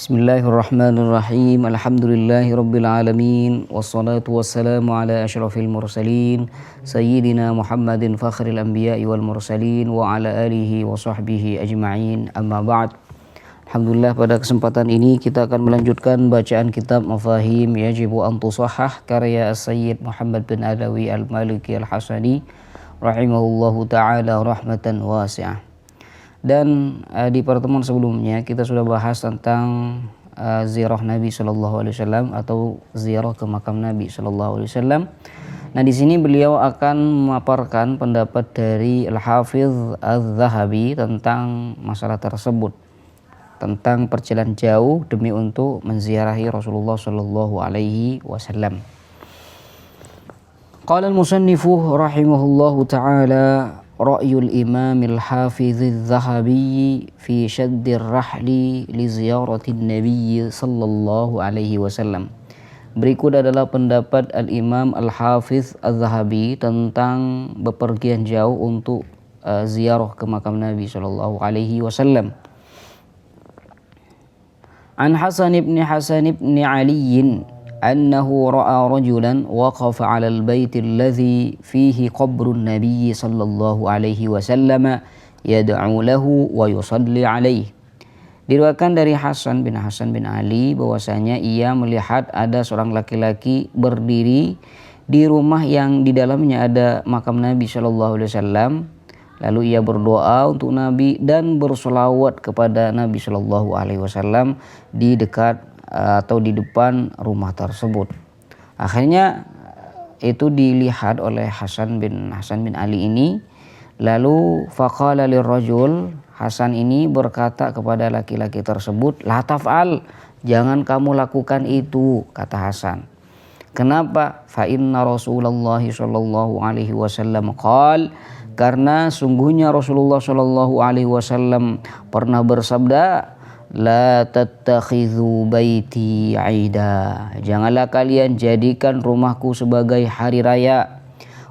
Bismillahirrahmanirrahim. Alhamdulillahirabbil alamin wassalatu wassalamu ala asyrafil mursalin sayyidina Muhammadin fakhril anbiya'i wal mursalin wa ala alihi wa sahbihi ajma'in. Amma ba'd. Alhamdulillah, pada kesempatan ini kita akan melanjutkan bacaan kitab Mafahim Yajibu an Tusahhah karya Sayyid Muhammad bin Alawi Al-Maliki Al-Hasani rahimahullahu ta'ala rahmatan wasi'ah. Dan di pertemuan sebelumnya kita sudah bahas tentang ziarah Nabi Shallallahu Alaihi Wasallam atau ziarah ke makam Nabi Shallallahu Alaihi Wasallam. Nah, di sini beliau akan memaparkan pendapat dari Al-Hafidz Az-Zahabi tentang masalah tersebut, tentang perjalanan jauh demi untuk menziarahi Rasulullah Shallallahu Alaihi Wasallam. Qala al-musannifu rahimahullahu ta'ala ra'yul imamil hafizil zahabi fi syaddir rahli li ziyaratin nabiy sallallahu alaihi wasallam. Berikut adalah pendapat al-imam al-hafiz az-zahabi tentang bepergian jauh untuk ziarah ke makam Nabi sallallahu alaihi wasallam. An Hasan ibn Ali أنه رأى رجلا وقف على البيت الذي فيه قبر النبي صلى الله عليه وسلم يدعو له ويصلي عليه. Diriwayatkan dari Hasan bin Ali bahwasanya ia melihat ada seorang laki-laki berdiri di rumah yang di dalamnya ada makam Nabi Shallallahu Alaihi Wasallam. Lalu ia berdoa untuk Nabi dan bersolawat kepada Nabi Shallallahu Alaihi Wasallam di dekat atau di depan rumah tersebut. Akhirnya itu dilihat oleh Hasan bin Ali ini. Lalu faqala lirrajul, Hasan ini berkata kepada laki-laki tersebut, la taf'al, jangan kamu lakukan itu, kata Hasan. Kenapa? Fa inna Rasulullah sallallahu alaihi wasallam qala, karena sungguhnya Rasulullah sallallahu alaihi wasallam pernah bersabda, la tattakhidhu baiti aida, janganlah kalian jadikan rumahku sebagai hari raya.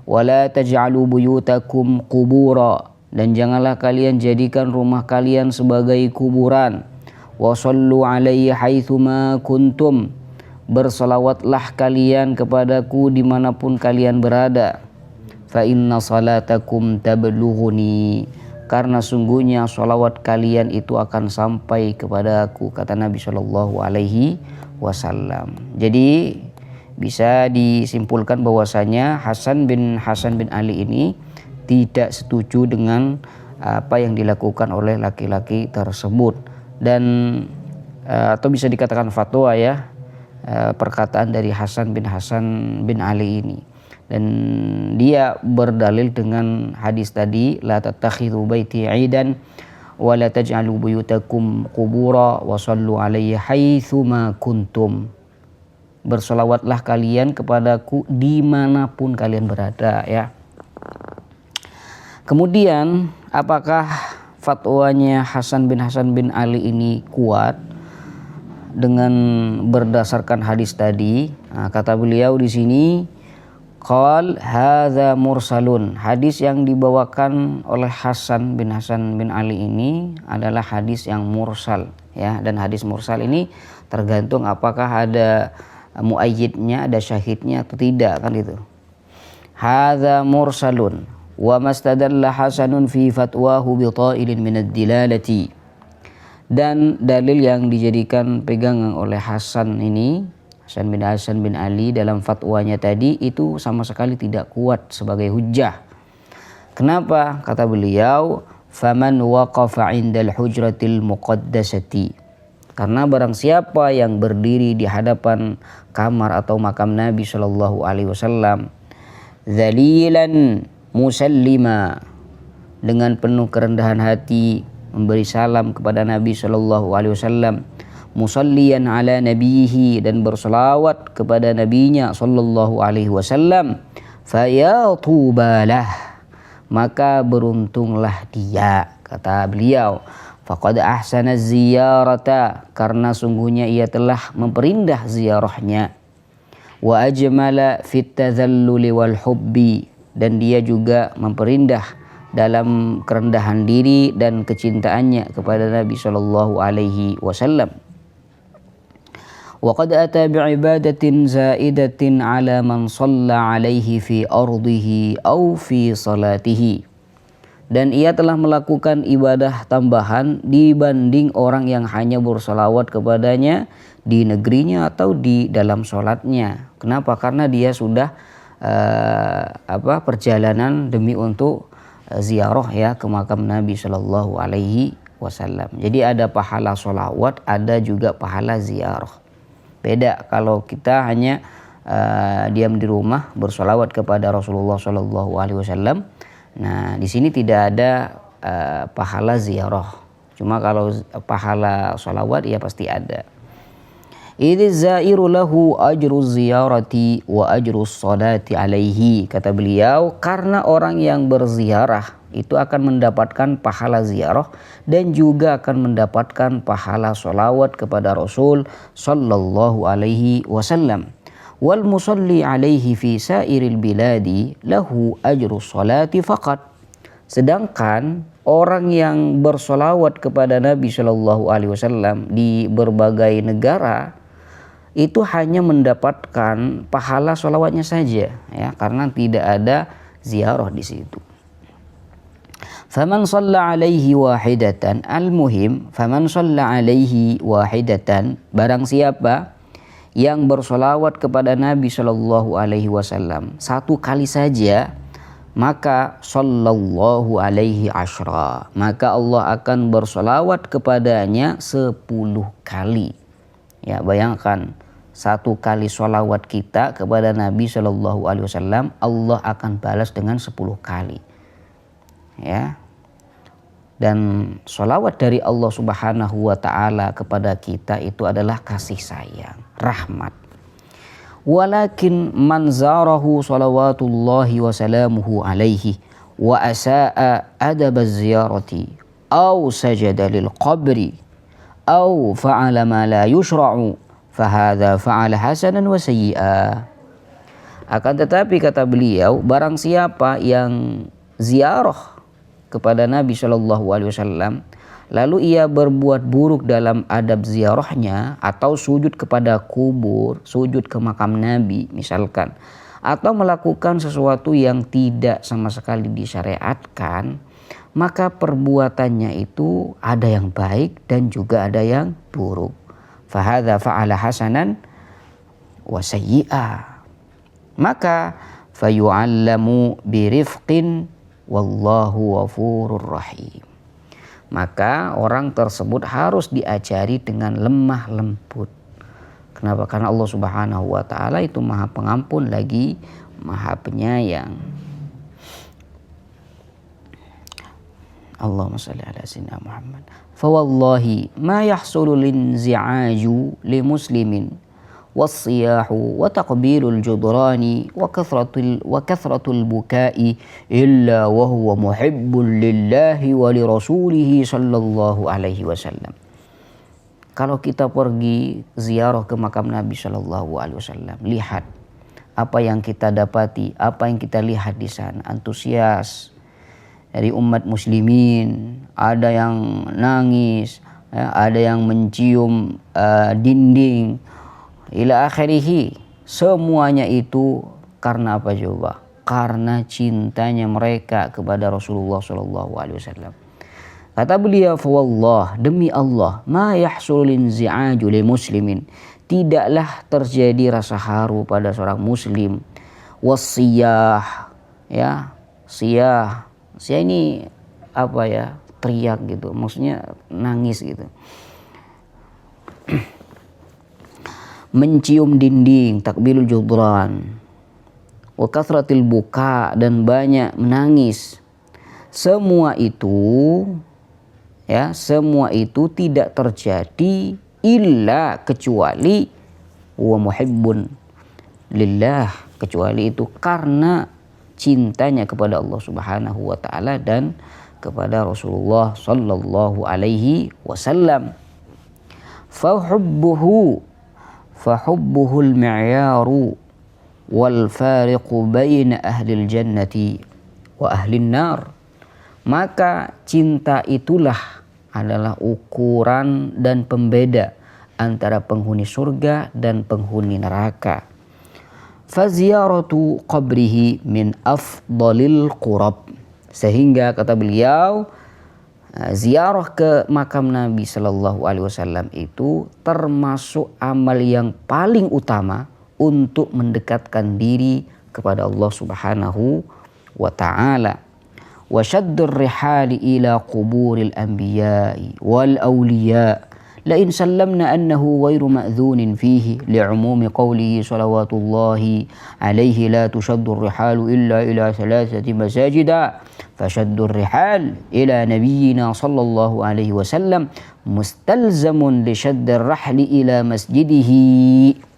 Wala taj'alu buyutakum qubura, dan janganlah kalian jadikan rumah kalian sebagai kuburan. Wa sallu alayya haitsuma kuntum, bersalawatlah kalian kepadaku dimanapun kalian berada. Fa inna salatakum tablughuni, karena sungguhnya sholawat kalian itu akan sampai kepada aku, kata Nabi Shallallahu Alaihi Wasallam. Jadi bisa disimpulkan bahwasanya Hasan bin Ali ini tidak setuju dengan apa yang dilakukan oleh laki-laki tersebut, dan atau bisa dikatakan fatwa ya, perkataan dari Hasan bin Ali ini. Dan dia berdalil dengan hadis tadi, la tattakhidhu baiti 'idan wa la taj'alu buyutakum qubura wa sallu alayya haitsuma kuntum. Bersolawatlah kalian kepadaku dimanapun kalian berada, ya. Kemudian apakah fatwanya Hasan bin Ali ini kuat dengan berdasarkan hadis tadi? Nah, kata beliau di sini, qal hadza mursalun, hadis yang dibawakan oleh Hasan bin Ali ini adalah hadis yang mursal, ya. Dan hadis mursal ini tergantung apakah ada muayyidnya, ada syahidnya atau tidak, kan itu. Hadza mursalun wa mastadalla Hasanun fi fatwahu bi ta'ilin min ad-dilalati, dan dalil yang dijadikan pegangan oleh Hasan bin Ali dalam fatwanya tadi itu sama sekali tidak kuat sebagai hujjah. Kenapa? Kata beliau, faman waqafa 'indal hujratil muqaddasati, karena barang siapa yang berdiri di hadapan kamar atau makam Nabi Shallallahu Alaihi Wasallam, dzalilan musallima, dengan penuh kerendahan hati memberi salam kepada Nabi Shallallahu Alaihi Wasallam, musalliyan ala nabihi, dan berselawat kepada nabinya sallallahu alaihi wasallam, fayatubalah, maka beruntunglah dia, kata beliau. Faqad ahsana ziyarata, karena sungguhnya ia telah memperindah ziarahnya. Wa ajmala fit tadhalluli wal hubbi, dan dia juga memperindah dalam kerendahan diri dan kecintaannya kepada Nabi sallallahu alaihi wasallam. wa qad ata bi'ibadatin zaidatin ala man shalla alaihi fi ardihi aw fi salatihi. Dan ia telah melakukan ibadah tambahan dibanding orang yang hanya bersolawat kepadanya di negerinya atau di dalam sholatnya. Kenapa? Karena dia sudah perjalanan demi untuk ziarah ya ke makam Nabi Shallallahu Alaihi Wasallam. Jadi ada pahala sholawat, ada juga pahala ziarah. Beda kalau kita hanya diam di rumah bersolawat kepada Rasulullah Shallallahu Alaihi Wasallam. Nah, di sini tidak ada pahala ziarah. Cuma kalau pahala sholawat ya pasti ada. Idz zairu lahu ajru ziyarati wa ajru sholati alaihi. Kata beliau, karena orang yang berziarah itu akan mendapatkan pahala ziarah dan juga akan mendapatkan pahala sholawat kepada Rasul sallallahu alaihi wasallam. Wal musalli alaihi fi sairil biladi lahu ajru sholati faqat. Sedangkan orang yang bersolawat kepada Nabi Shallallahu Alaihi Wasallam di berbagai negara itu hanya mendapatkan pahala sholawatnya saja, ya, karena tidak ada ziarah di situ. Faman shalla alaihi wahidatan, al-muhim faman shalla alaihi wahidatan, barang siapa yang bersolawat kepada Nabi Shallallahu Alaihi Wasallam satu kali saja, maka sallallahu alaihi asyra, maka Allah akan bersolawat kepadanya 10 kali. Ya, bayangkan satu kali solawat kita kepada Nabi Shallallahu Alaihi Wasallam, Allah akan balas dengan 10 kali. Ya. Dan solawat dari Allah Subhanahu wa Ta'ala kepada kita itu adalah kasih sayang, rahmat. Walakin man zarahu salawatullahi wa salamuhu alaihi wa asa'a adab az-ziyarati aw sajada lil qabri aw fa'ala ma la yushra'u fahadha fa'ala hasanan wa sayyi'a. Akan tetapi kata beliau, barang siapa yang ziarah kepada Nabi Shallallahu Alaihi Wasallam lalu ia berbuat buruk dalam adab ziarahnya, atau sujud kepada kubur, sujud ke makam Nabi misalkan, atau melakukan sesuatu yang tidak sama sekali disyariatkan, maka perbuatannya itu ada yang baik dan juga ada yang buruk. Fahadha fa'ala hasanan wa sayyi'a, maka fayu'allamu birifqin wallahu ghafurur rahim. Maka orang tersebut harus diajari dengan lemah lembut. Kenapa? Karena Allah Subhanahu wa Ta'ala itu Maha Pengampun lagi Maha Penyayang. Allahumma shalli ala sayyidina Muhammad. Fa wallahi ma yahsulu linzi'aju li muslimin was-siyahu wa taqbilul judrani wa kathratul bukai illa wa huwa muhibbun lillahi wa li rasulihi sallallahu alaihi wasallam. Kalau kita pergi ziarah ke makam Nabi sallallahu alaihi wasallam, lihat apa yang kita dapati, apa yang kita lihat di sana. Antusias dari umat muslimin, ada yang nangis, ada yang mencium dinding ila akhirih. Semuanya itu karena apa coba? Karena cintanya mereka kepada Rasulullah sallallahu alaihi wasallam. Kata beliau, fa wallah, demi Allah, ma yahsul inzi'aju li muslimin, tidaklah terjadi rasa haru pada seorang muslim, wasiyah, ya, siyah ini apa ya, teriak gitu, maksudnya nangis gitu. Mencium dinding, takbilul judran, wa kathratil buka, dan banyak menangis. Semua itu tidak terjadi illa kecuali wa muhibbun lillah, kecuali itu karena cintanya kepada Allah Subhanahu wa Ta'ala dan kepada Rasulullah sallallahu alaihi wasallam. Fahubbuhul mi'yaru wal fariqu baina ahlil jannati wa ahlin nar. Maka cinta itulah adalah ukuran dan pembeda antara penghuni surga dan penghuni neraka. Faziyaratu qabrihi min afdalil qurab. Sehingga kata beliau, ziarah ke makam Nabi Shallallahu Alaihi Wasallam itu termasuk amal yang paling utama untuk mendekatkan diri kepada Allah Subhanahu wa Ta'ala. Wa syaddur rihali ila quburil anbiya'i wal awliya' la in sallamna annahu ghairu ma'dhunin fihi li'umumi qawlihi salawatullahi alaihi la tushaddur rihalu illa ila thalathati masajida fashaddur rihal ila nabiyyina sallallahu alaihi wasallam mustalzamun li syaddir rahli ila masjidihi.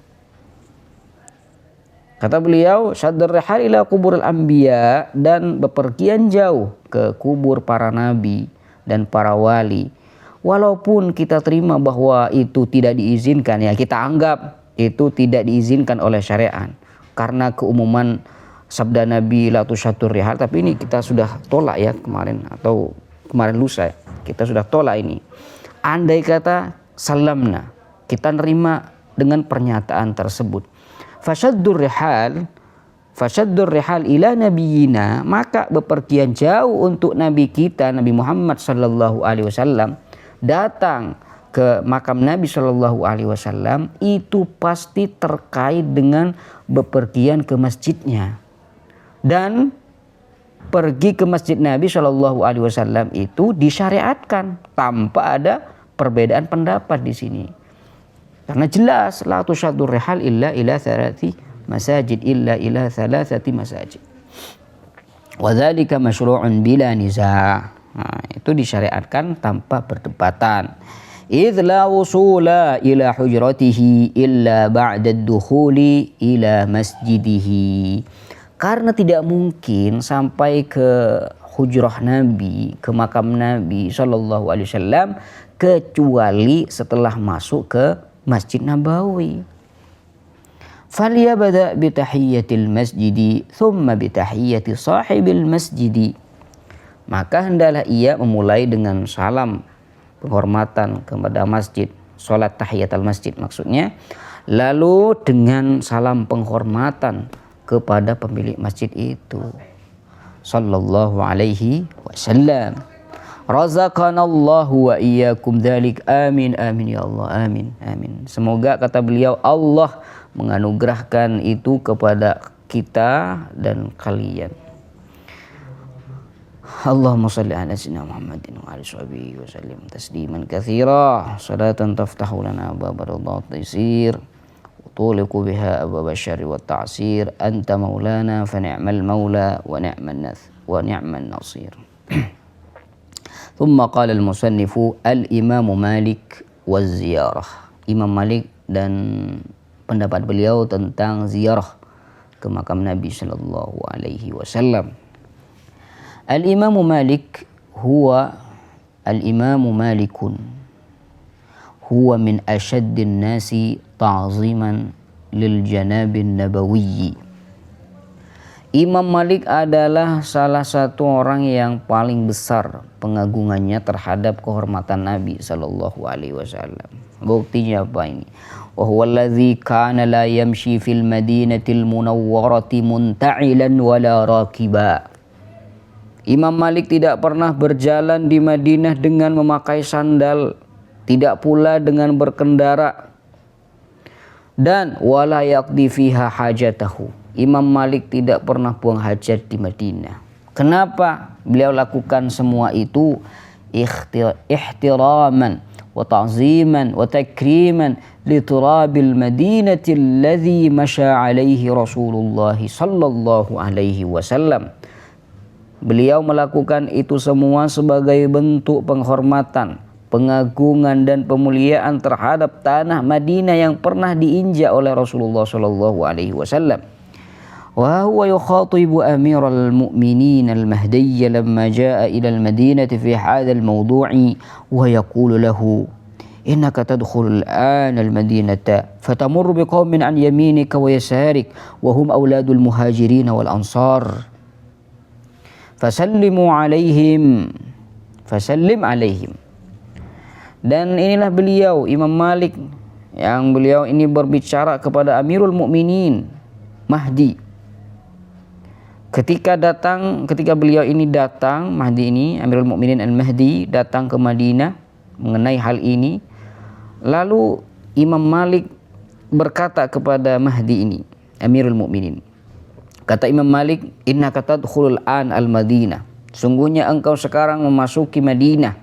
Kata beliau, syaddur rihal ila kuburil anbiya, dan bepergian jauh ke kubur para nabi dan para wali. Walaupun kita terima bahwa itu tidak diizinkan, ya kita anggap itu tidak diizinkan oleh syariat karena keumuman sabda Nabi la tusyaddur rihal, tapi ini kita sudah tolak ya kemarin atau kemarin lusa kita sudah tolak ini. Andai kata salamna, kita nerima dengan pernyataan tersebut. Fasyaddur rihal ila nabiyina, maka bepergian jauh untuk nabi kita Nabi Muhammad sallallahu alaihi wasallam, datang ke makam Nabi sallallahu alaihi wasallam itu pasti terkait dengan bepergian ke masjidnya. Dan pergi ke masjid Nabi sallallahu alaihi wasallam itu disyariatkan tanpa ada perbedaan pendapat di sini. Karena jelas la tusyaddur rihal illa ila thalathati masajid illa ila thalathati masajid. Wa dzalika masyru'un bila niza'. Nah, itu disyariatkan tanpa perdebatan. Idz la wusula ila hujratihi illa ba'da ad-dukhuli ila masjidihi. Karena tidak mungkin sampai ke hujrah Nabi, ke makam Nabi sallallahu alaihi wasallam kecuali setelah masuk ke Masjid Nabawi. Falyabda bi tahiyyatil masjidi thumma bi tahiyyati sahibil masjidi. Maka hendaklah ia memulai dengan salam penghormatan kepada masjid, salat tahiyatul masjid maksudnya, lalu dengan salam penghormatan kepada pemilik masjid itu sallallahu alaihi wasallam. Razaqanallahu wa iyyakum dzalik. Amin amin ya Allah, amin amin. Semoga kata beliau Allah menganugerahkan itu kepada kita dan kalian. Allahumma shalli ala sayyidina Muhammadin wa ali sahbihi wa sallim tasliman katsira. Salatan taftahu lana abwaaba ridha taysir wa tuliqu biha abwaaba syarri wat ta'sir. Anta maulana fa ni'mal maula wa ni'man nasir. Thumma qala al-musannifu al-Imam Malik wa ziyarah. Imam Malik dan pendapat beliau tentang ziarah ke makam Nabi sallallahu alaihi wasallam. Al-Imam Malik huwa al-Imam Malikun huwa min ashaddin nasi ta'ziman lil janabin nabawiyyi. Imam Malik adalah salah satu orang yang paling besar pengagungannya terhadap kehormatan Nabi sallallahu alaihi wasallam. Buktinya apa ini? Wa huwa allazi kana la yamshi fil madinatil munawwarati munta'ilan wala rakiba. Imam Malik tidak pernah berjalan di Madinah dengan memakai sandal, tidak pula dengan berkendara, dan wala yaqdi fiha hajatahu. Imam Malik tidak pernah buang hajat di Madinah. Kenapa beliau lakukan semua itu? Ihtiraman wa ta'ziman wa takriman li turabil madinati alladhi masya alaihi Rasulullah sallallahu alaihi wasallam. Beliau melakukan itu semua sebagai bentuk penghormatan, pengagungan dan pemuliaan terhadap tanah Madinah yang pernah diinjak oleh Rasulullah sallallahu alaihi wasallam. Wa huwa yukhatibu amiral mu'minin al-Mahdi lamma jaa ila al-Madinah fi hadha al-mawdu'i wa yaqulu lahu innaka tadkhulu al-an al-Madinata fatamurru biqaumin an yaminika wa yasarik wa hum auladul muhajirin wal ansar fasallim alaihim. Dan inilah beliau Imam Malik yang beliau ini berbicara kepada Amirul Mukminin Mahdi. Ketika beliau ini datang, Mahdi ini, Amirul Mukminin Al-Mahdi datang ke Madinah mengenai hal ini, lalu Imam Malik berkata kepada Mahdi ini, Amirul Mukminin. Kata Imam Malik, innaka tadkhulul an al-Madinah. Sungguhnya engkau sekarang memasuki Madinah.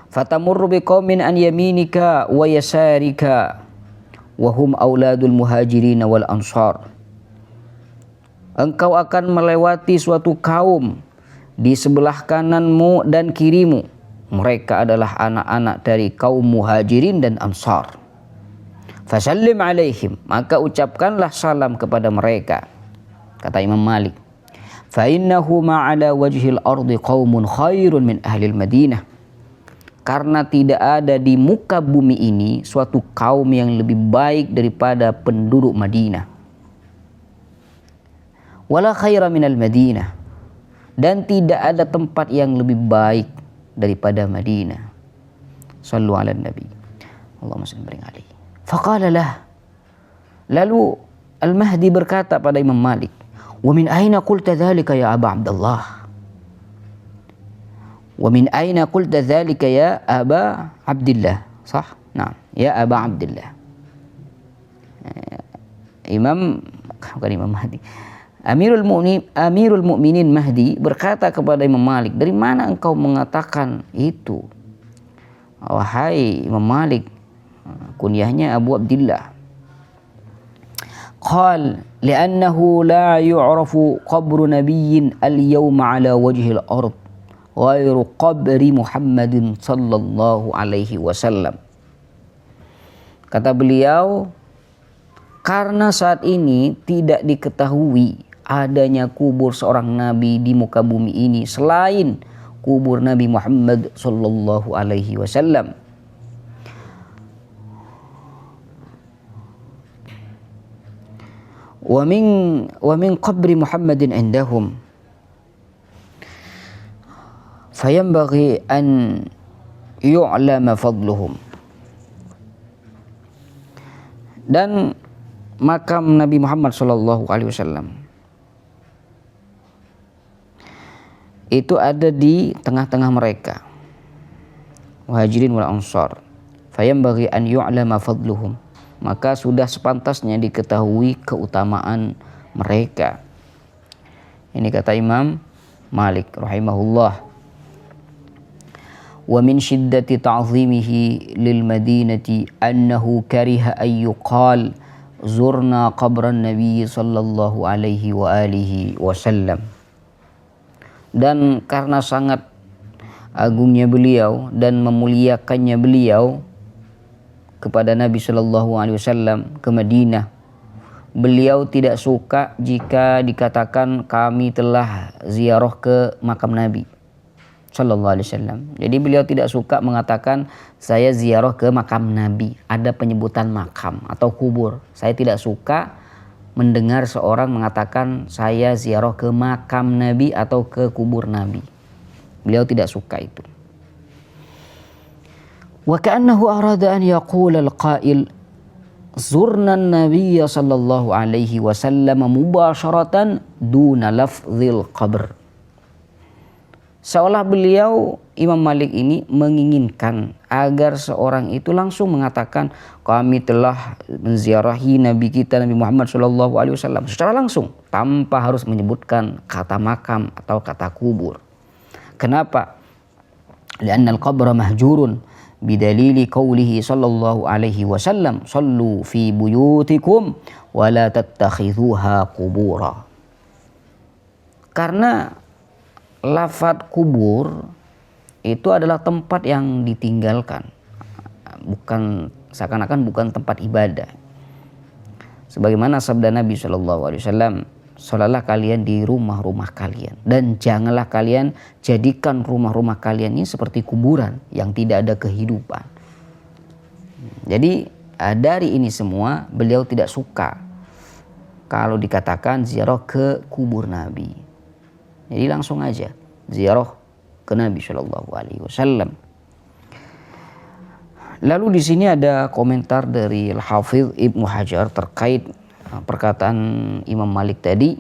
Fatamurru biqaumin an yaminika wa yasarika wa hum auladul muhajirin wal ansar. Engkau akan melewati suatu kaum di sebelah kananmu dan kirimu. Mereka adalah anak-anak dari kaum muhajirin dan ansar. Fasallim alaihim, maka ucapkanlah salam kepada mereka. Kata Imam Malik, fa innahu ma'ala wajhil ardi qaumun khairun min ahlil Madinah. Karena tidak ada di muka bumi ini suatu kaum yang lebih baik daripada penduduk Madinah. Wala khaira minal Madinah, dan tidak ada tempat yang lebih baik daripada Madinah. Sallu ala Nabi. Allahumma salli alaihi. Faqala lah. Lalu Al-Mahdi berkata pada Imam Malik, wa min aina qulta dzalika ya Aba Abdullah? Wa min aina qulta dzalika ya Aba Abdullah? Sah? Nah, ya Aba Abdullah. Bukan Imam Mahdi. Amirul Mukminin Mahdi berkata kepada Imam Malik, dari mana engkau mengatakan itu? Wahai Imam Malik, kunyahnya Abu Abdillah. Qal li'annahu la yu'rafu qabru nabiyyin al-yawma ala wajhil ard ghairu qabri Muhammadin sallallahu alaihi wasallam. Kata beliau, karena saat ini tidak diketahui adanya kubur seorang nabi di muka bumi ini selain kubur Nabi Muhammad sallallahu alaihi wasallam. Wa min qabri Muhammadin indahum fayanbaghi an yu'lama fadluhum. Dan makam Nabi Muhammad sallallahu alaihi wasallam itu ada di tengah-tengah mereka, Muhajirin wal Ansar. Fayanbaghi an yu'lama fadluhum, maka sudah sepantasnya diketahui keutamaan mereka. Ini kata Imam Malik rahimahullah. Wa min shiddati ta'zimihi lil Madinati annahu kariha ay yuqal zurna qabran Nabi sallallahu alaihi wa alihi wasallam. Dan karena sangat agungnya beliau dan memuliakannya beliau kepada Nabi sallallahu alaihi wasallam ke Madinah, beliau tidak suka jika dikatakan kami telah ziarah ke makam Nabi sallallahu alaihi wasallam. Jadi beliau tidak suka mengatakan saya ziarah ke makam Nabi, ada penyebutan makam atau kubur. Saya tidak suka mendengar seorang mengatakan saya ziarah ke makam Nabi atau ke kubur Nabi. Beliau tidak suka itu. Wa ka'annahu arada an yaqula al-qa'il zurna an-nabiy sallallahu alaihi wasallam mubasharatan duna lafzil qabr. Seolah beliau Imam Malik ini menginginkan agar seorang itu langsung mengatakan kami telah menziarahi Nabi kita Nabi Muhammad SAW secara langsung tanpa harus menyebutkan kata makam atau kata kubur. Kenapa? Lianna al-qabra mahjurun bidalili qawlihi sallallahu alaihi wasallam sallu fi buyutikum wa la tattakhidhuha qubura. Karena lafaz kubur itu adalah tempat yang ditinggalkan, bukan seakan-akan bukan tempat ibadah. Sebagaimana sabda Nabi SAW, sholatlah kalian di rumah-rumah kalian dan janganlah kalian jadikan rumah-rumah kalian ini seperti kuburan yang tidak ada kehidupan. Jadi dari ini semua beliau tidak suka kalau dikatakan ziarah ke kubur Nabi. Jadi langsung aja ziarah ke Nabi SAW. Lalu di sini ada komentar dari Al-Hafidz Ibnu Hajar terkait perkataan Imam Malik tadi.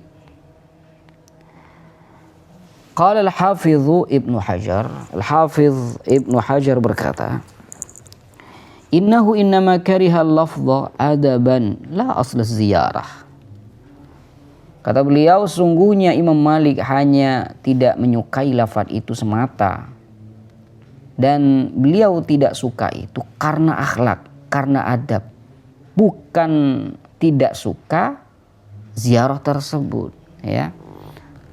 Qala Al-Hafidz Ibnu Hajar berkata, innahu innama kariha al-lafdha adaban la asla ziyarah. Kata beliau, sungguhnya Imam Malik hanya tidak menyukai lafaz itu semata. Dan beliau tidak suka itu karena akhlak, karena adab. Bukan tidak suka ziarah tersebut, ya.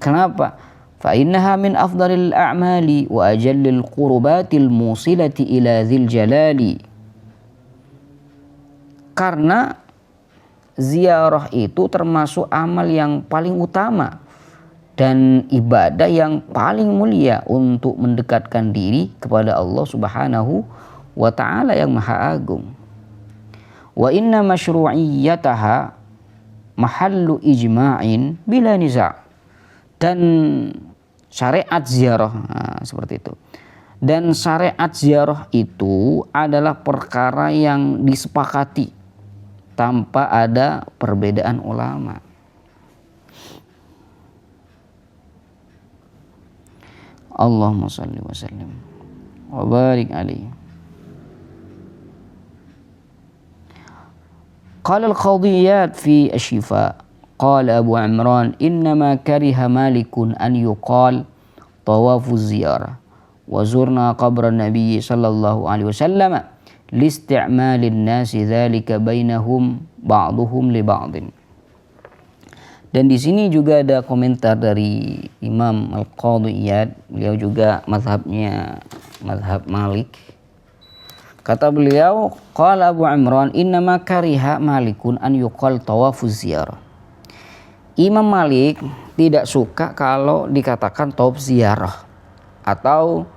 Kenapa? Fa innaha min afdalil a'mali wa ajallil qurbatil musilati ila dzil jalali. Karena ziarah itu termasuk amal yang paling utama dan ibadah yang paling mulia untuk mendekatkan diri kepada Allah Subhanahu wa ta'ala yang maha agung. Wa inna masyru'iyyataha mahallu ijma'in bila niza'. Dan syariat ziarah, seperti itu. Dan syariat ziarah itu adalah perkara yang disepakati tanpa ada perbedaan ulama. Allahumma salli wa sallim wa barik alaihi. Qala al-Qadiyat fi asy-Syifa qala Abu Imran innama kariha Malikun an yuqal tawafu ziyarah wa zurna qabran Nabi sallallahu alaihi wasallam liisti'malin nasi dzalika bainahum ba'duhum li ba'din. Dan di sini juga ada komentar dari Imam Al-Qadiyat, beliau juga mazhabnya mazhab Malik. Kata beliau, qala Abu Imran innama kariha Malikun an yuqal tawafuz ziyarah. Imam Malik tidak suka kalau dikatakan tawaf ziarah, atau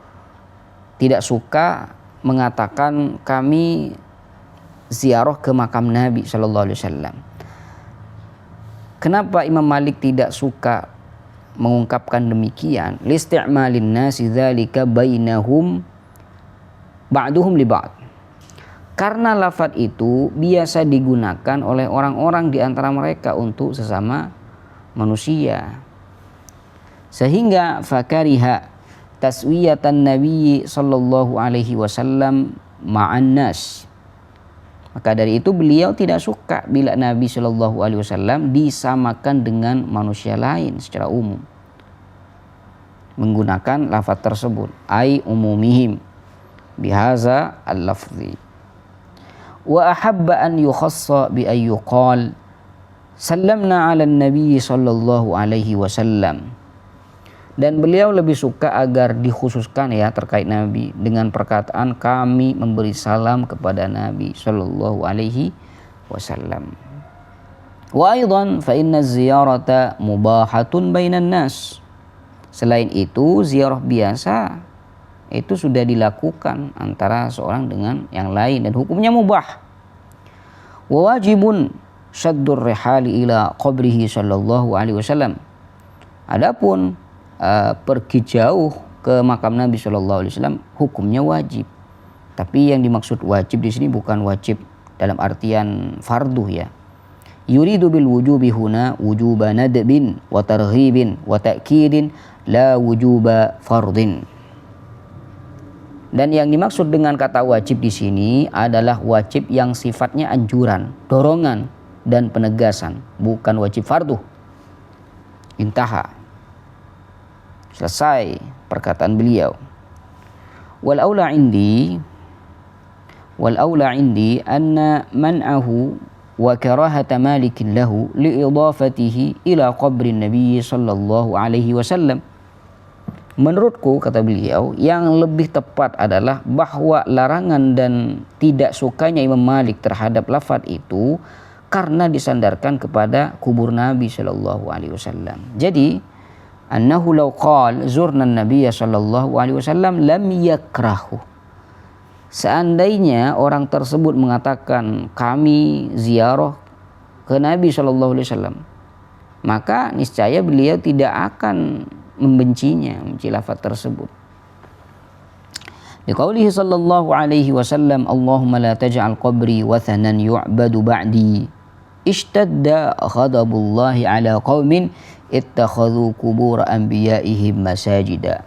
tidak suka mengatakan kami ziarah ke makam Nabi sallallahu alaihi wasallam. Kenapa Imam Malik tidak suka mengungkapkan demikian? Listi'malin nasi dzalika bainahum ba'duhum li ba'd. Karena lafaz itu biasa digunakan oleh orang-orang di antara mereka untuk sesama manusia. Sehingga fakariha taswiyatan Nabi sallallahu alaihi wasallam ma'an nas. Maka dari itu beliau tidak suka bila Nabi Shallallahu Alaihi Wasallam disamakan dengan manusia lain secara umum menggunakan lafaz tersebut, ai umumihim bihaza al-lafzi. Wa ahabba an yukhassa bi ay yuqal sallamna 'ala an-nabi sallallahu alaihi wasallam. Dan beliau lebih suka agar dikhususkan ya terkait Nabi dengan perkataan kami memberi salam kepada Nabi sallallahu alaihi wasallam. Wa aidan fa inna ziyarata mubahatun bainan nas. Selain itu ziarah biasa itu sudah dilakukan antara seorang dengan yang lain dan hukumnya mubah. Wa wajibun syaddur rihali ila qabrihi sallallahu alaihi wasallam. Adapun pergi jauh ke makam Nabi Shallallahu Alaihi Wasallam hukumnya wajib. Tapi yang dimaksud wajib di sini bukan wajib dalam artian fardu ya. Yuridu bil wujubi huna wujuba nadbin wa targhibin wa ta'kidin la wujuba fardin. Dan yang dimaksud dengan kata wajib di sini adalah wajib yang sifatnya anjuran, dorongan dan penegasan, bukan wajib fardu. Intaha. Selesai perkataan beliau. Wal aula indi anna man'ahu wa karahata Malik lahu liidafatihi ila qabrin Nabi sallallahu alaihi wasallam. Menurutku, kata beliau, yang lebih tepat adalah bahwa larangan dan tidak sukanya Imam Malik terhadap lafaz itu karena disandarkan kepada kubur Nabi sallallahu alaihi wasallam. Jadi annahu law qala zurna an-nabiyya sallallahu alaihi wasallam lam yakrahu. Seandainya orang tersebut mengatakan kami ziarah ke Nabi sallallahu alaihi wasallam, maka niscaya beliau tidak akan membenci lafaz tersebut. Liqaulihi sallallahu alaihi wasallam, Allahumma la taj'al qabri wathanan yu'badu ba'di. Ishtadda ghadabullahi ala qaumin ittakhadhu qubur anbiya'ihim masajida.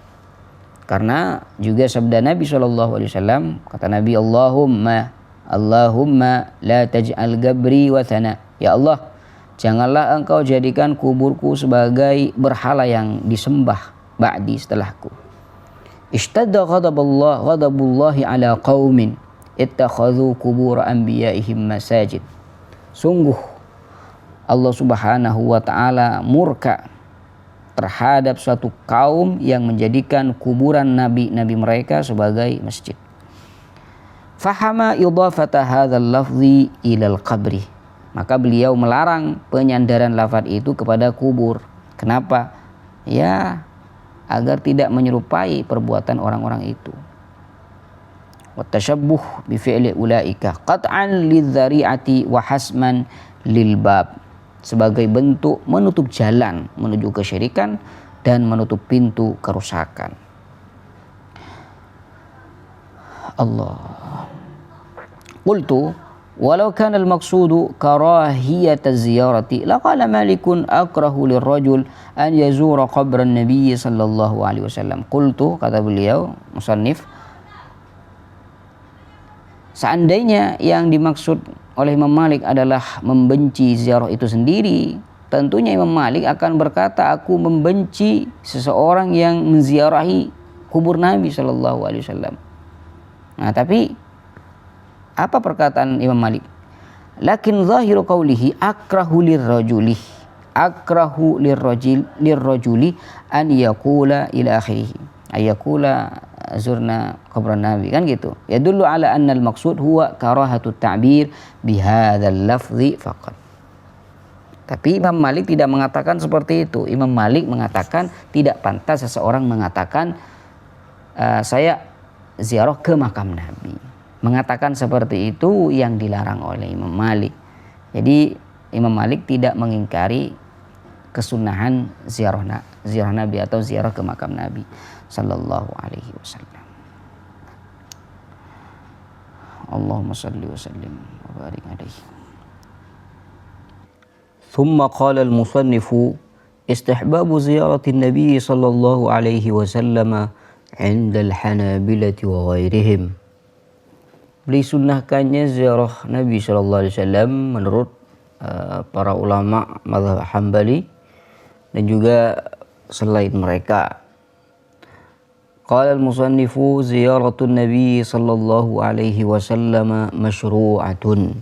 Karena juga sabda Nabi sallallahu alaihi wasallam, kata Nabi, Allahumma la taj'al qabri wathana. Ya Allah, janganlah engkau jadikan kuburku sebagai berhala yang disembah ba'di, setelahku. Ishtadda ghadabullahi ala qaumin ittakhadhu qubur anbiya'ihim masajid. Sungguh Allah Subhanahu wa taala murka terhadap suatu kaum yang menjadikan kuburan nabi-nabi mereka sebagai masjid. Fahama idhafata hadzal lafzi ilal qabri. Maka beliau melarang penyandaran lafaz itu kepada kubur. Kenapa? Ya, agar tidak menyerupai perbuatan orang-orang itu. Wa tashabbuh bi fi'li ulaika qat'an lidzari'ati wa hasman lil bab, sebagai bentuk menutup jalan menuju kesyirikan dan menutup pintu kerusakan. Allah. Qultu walau kana al-maqsudu karahiyat az-ziyarati laqala Malikun akrahu lirrajul an yazura qabran Nabi sallallahu alaihi wasallam. Qultu, kata beliau musannif, seandainya yang dimaksud oleh Imam Malik adalah membenci ziarah itu sendiri, tentunya Imam Malik akan berkata, aku membenci seseorang yang menziarahi kubur Nabi sallallahu alaihi wasallam. Nah, tapi apa perkataan Imam Malik? Lakin zahiru qawlihi akrahu lirrajuli an yaqula ila akhirih, ayaqula zurna qabran Nabi, kan gitu. Yadullu ala anna al-maqsud huwa karahatu ta'bir bihadzal lafzi faqat. Tapi Imam Malik tidak mengatakan seperti itu. Imam Malik mengatakan tidak pantas seseorang mengatakan saya ziarah ke makam Nabi. Mengatakan seperti itu yang dilarang oleh Imam Malik. Jadi Imam Malik tidak mengingkari kesunahan ziarah Nabi atau ziarah ke makam Nabi sallallahu alaihi wasallam. Allahumma salli wa sallim wa barik alaihi. Thumma qala al-musannifu istihbabu ziyarati an-nabi sallallahu alaihi wasallam 'inda al-hanabilati wa ghairihim. Disunnahkannya ziarah Nabi sallallahu alaihi wasallam menurut para ulama mazhab Hambali dan juga selain mereka. Qala al-musannifu ziyaratun Nabi sallallahu alaihi wasallam masyru'atun.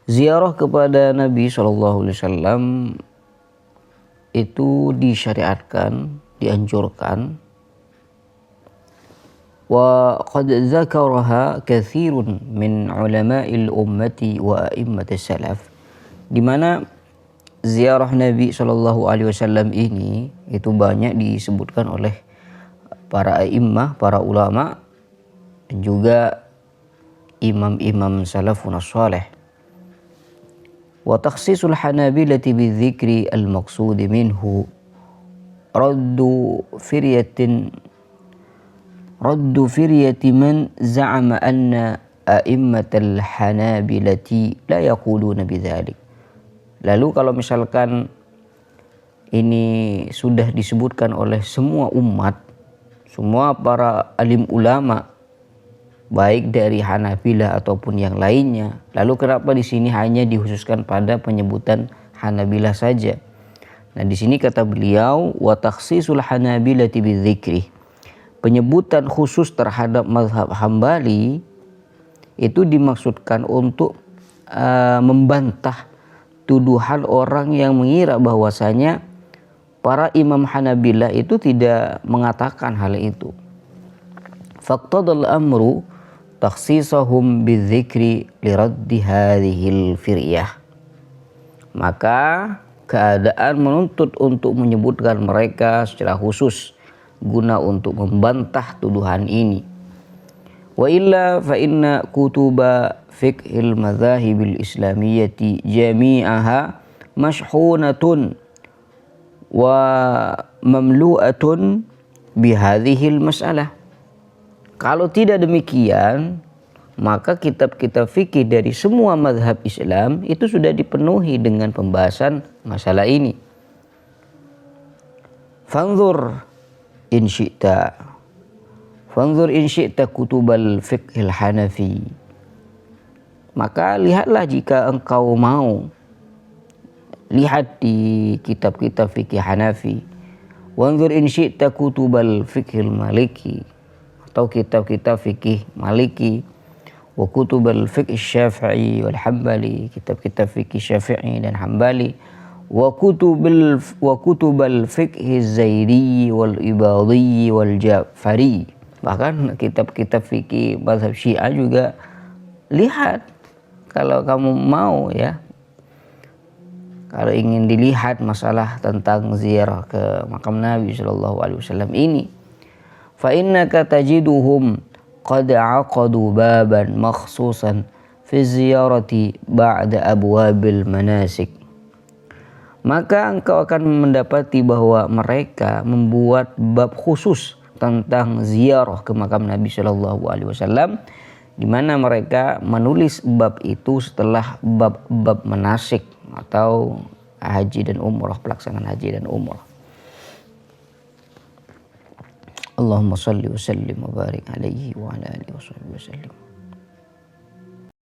Ziarah kepada Nabi sallallahu alaihi wasallam itu disyariatkan, dianjurkan. Wa qad dzakaraha katsirun min ulama'il ummati wa a'immatis salaf, di mana ziarah Nabi sallallahu alaihi wasallam ini itu banyak disebutkan oleh para a'immah, para ulama dan juga imam-imam salafun as-salih. Wa takhsisul hanabilati bidzikri al-maqsud minhu raddu firyati man za'ama anna a'immatal hanabilati la yaquluna bidzalik. Lalu kalau misalkan ini sudah disebutkan oleh semua umat, semua para alim ulama, baik dari Hanabilah ataupun yang lainnya, lalu kenapa di sini hanya dikhususkan pada penyebutan Hanabilah saja? Nah, di sini kata beliau wa takhsisul hanabilati bidzikri, penyebutan khusus terhadap mazhab Hambali itu dimaksudkan untuk membantah tuduhan orang yang mengira bahwasanya para imam Hanabilah itu tidak mengatakan hal itu. Faqtadal amru takhsisahum bidzikri liraddi hadhil firyah. Maka keadaan menuntut untuk menyebutkan mereka secara khusus guna untuk membantah tuduhan ini. Wa illa fa inna kutuba fiqhil madzahibil islamiyyati jami'aha mashhunatun wa mamlu'atun bihadhil mas'alah. Kalau tidak demikian, maka kitab-kitab fikih dari semua mazhab Islam itu sudah dipenuhi dengan pembahasan masalah ini. Fanzur in syi'ta kutubal fiqhil Hanafi. Maka lihatlah jika engkau mau, lihat di kitab-kitab fikih Hanafi. Wanzur in syi'ta kutubal fiqhil Maliki, atau kitab-kitab fikih Maliki. Wa kutubal fiqh Syafi'i wal Hambali, kitab-kitab fikih Syafi'i dan Hambali. Wa kutubal fiqh Zaidi wal Ibadhi wal Ja'fari. Bahkan kitab-kitab fikih mazhab Syiah juga lihat, kalau kamu mau ya, kalau ingin dilihat masalah tentang ziarah ke makam Nabi sallallahu alaihi wasallam ini, fa innaka tajiduhum qad aqadu baban makhsusan fi ziyarati ba'da abwabil manasik. Maka engkau akan mendapati bahwa mereka membuat bab khusus tentang ziarah ke makam Nabi sallallahu alaihi wasallam, di mana mereka menulis bab itu setelah bab-bab manasik atau haji dan umrah, pelaksanaan haji dan umrah. Allahumma salli wa sallim wa barik alaihi wa ala alihi wa sahbihi wa sallim.